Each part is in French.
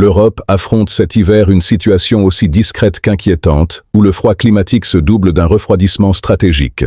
L'Europe affronte cet hiver une situation aussi discrète qu'inquiétante, où le froid climatique se double d'un refroidissement stratégique.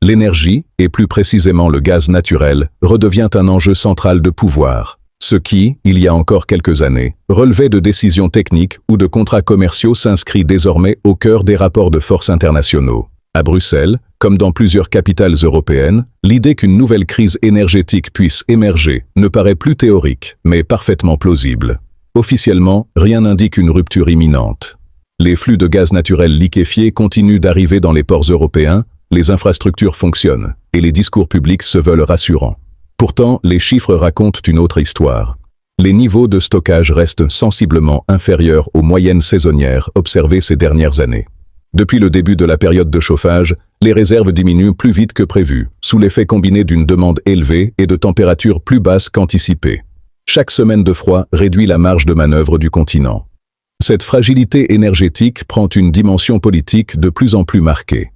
L'énergie, et plus précisément le gaz naturel, redevient un enjeu central de pouvoir. Ce qui, il y a encore quelques années, relevait de décisions techniques ou de contrats commerciaux s'inscrit désormais au cœur des rapports de force internationaux. À Bruxelles, comme dans plusieurs capitales européennes, l'idée qu'une nouvelle crise énergétique puisse émerger ne paraît plus théorique, mais parfaitement plausible. Officiellement, rien n'indique une rupture imminente. Les flux de gaz naturel liquéfié continuent d'arriver dans les ports européens, les infrastructures fonctionnent, et les discours publics se veulent rassurants. Pourtant, les chiffres racontent une autre histoire. Les niveaux de stockage restent sensiblement inférieurs aux moyennes saisonnières observées ces dernières années. Depuis le début de la période de chauffage, les réserves diminuent plus vite que prévu, sous l'effet combiné d'une demande élevée et de températures plus basses qu'anticipées. Chaque semaine de froid réduit la marge de manœuvre du continent. Cette fragilité énergétique prend une dimension politique de plus en plus marquée.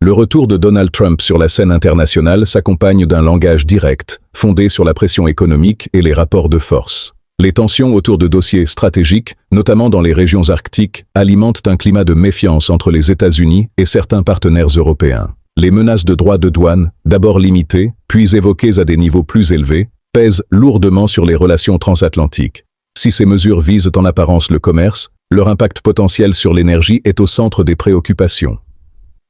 Le retour de Donald Trump sur la scène internationale s'accompagne d'un langage direct, fondé sur la pression économique et les rapports de force. Les tensions autour de dossiers stratégiques, notamment dans les régions arctiques, alimentent un climat de méfiance entre les États-Unis et certains partenaires européens. Les menaces de droits de douane, d'abord limitées, puis évoquées à des niveaux plus élevés, pèsent lourdement sur les relations transatlantiques. Si ces mesures visent en apparence le commerce, leur impact potentiel sur l'énergie est au centre des préoccupations.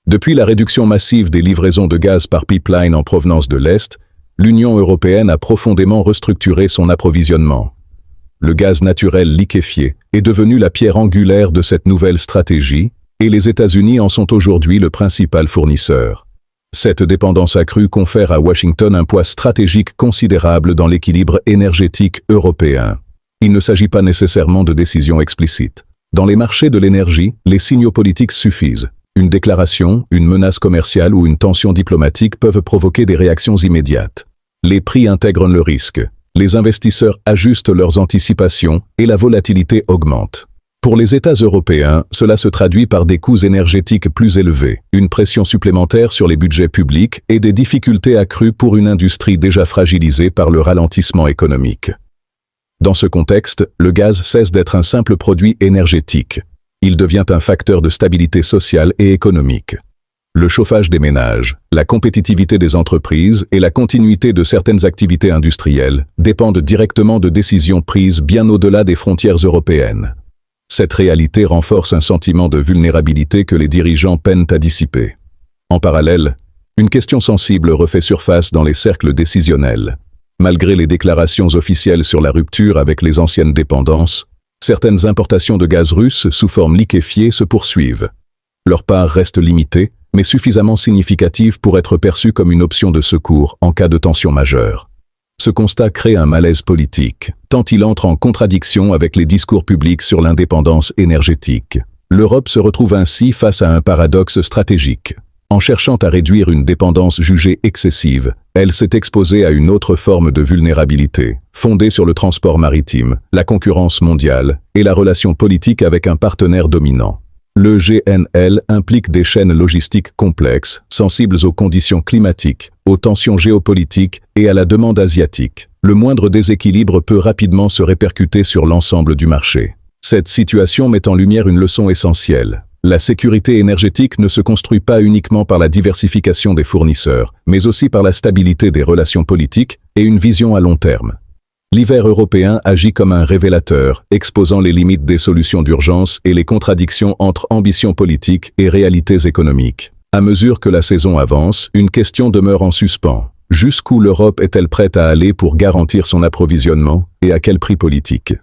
Depuis la réduction massive des livraisons de gaz par pipeline en provenance de l'Est, l'Union européenne a profondément restructuré son approvisionnement. Le gaz naturel liquéfié est devenu la pierre angulaire de cette nouvelle stratégie, et les États-Unis en sont aujourd'hui le principal fournisseur. Cette dépendance accrue confère à Washington un poids stratégique considérable dans l'équilibre énergétique européen. Il ne s'agit pas nécessairement de décisions explicites. Dans les marchés de l'énergie, les signaux politiques suffisent. Une déclaration, une menace commerciale ou une tension diplomatique peuvent provoquer des réactions immédiates. Les prix intègrent le risque. Les investisseurs ajustent leurs anticipations et la volatilité augmente. Pour les États européens, cela se traduit par des coûts énergétiques plus élevés, une pression supplémentaire sur les budgets publics et des difficultés accrues pour une industrie déjà fragilisée par le ralentissement économique. Dans ce contexte, le gaz cesse d'être un simple produit énergétique. Il devient un facteur de stabilité sociale et économique. Le chauffage des ménages, la compétitivité des entreprises et la continuité de certaines activités industrielles dépendent directement de décisions prises bien au-delà des frontières européennes. Cette réalité renforce un sentiment de vulnérabilité que les dirigeants peinent à dissiper. En parallèle, une question sensible refait surface dans les cercles décisionnels. Malgré les déclarations officielles sur la rupture avec les anciennes dépendances, certaines importations de gaz russe sous forme liquéfiée se poursuivent. Leur part reste limitée, mais suffisamment significative pour être perçue comme une option de secours en cas de tension majeure. Ce constat crée un malaise politique, tant il entre en contradiction avec les discours publics sur l'indépendance énergétique. L'Europe se retrouve ainsi face à un paradoxe stratégique. En cherchant à réduire une dépendance jugée excessive, elle s'est exposée à une autre forme de vulnérabilité, fondée sur le transport maritime, la concurrence mondiale et la relation politique avec un partenaire dominant. Le GNL implique des chaînes logistiques complexes, sensibles aux conditions climatiques, aux tensions géopolitiques et à la demande asiatique. Le moindre déséquilibre peut rapidement se répercuter sur l'ensemble du marché. Cette situation met en lumière une leçon essentielle. La sécurité énergétique ne se construit pas uniquement par la diversification des fournisseurs, mais aussi par la stabilité des relations politiques et une vision à long terme. L'hiver européen agit comme un révélateur, exposant les limites des solutions d'urgence et les contradictions entre ambitions politiques et réalités économiques. À mesure que la saison avance, une question demeure en suspens. Jusqu'où l'Europe est-elle prête à aller pour garantir son approvisionnement et à quel prix politique ?